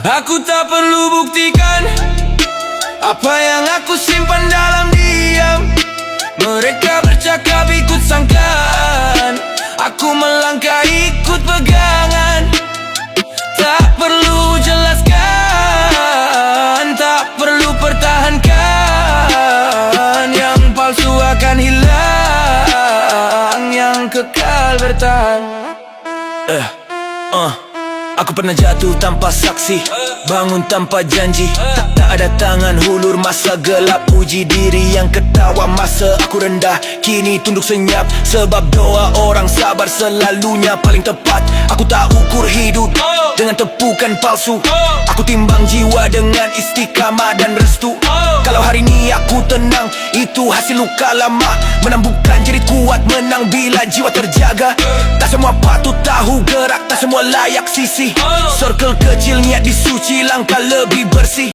Aku tak perlu buktikan apa yang aku simpan dalam diam. Mereka bercakap ikut sangkaan, aku melangkah ikut pegangan. Tak perlu jelaskan, tak perlu pertahankan. Yang palsu akan hilang, yang kekal bertahan. Aku pernah jatuh tanpa saksi, bangun tanpa janji. Tak ada tangan hulur masa gelap, puji diri yang ketawa masa aku rendah. Kini tunduk senyap, sebab doa orang sabar selalunya paling tepat. Aku tak ukur hidup dengan tepukan palsu, aku timbang jiwa dengan istiqamah dan restu. Kalau hari ni aku tenang, itu hasil luka lama. Menang bukan jadi kuat, menang bila jiwa terjaga. Tak semua patut tahu gerak, tak semua layak sisi. Circle kecil niat disuci, langkah lebih bersih.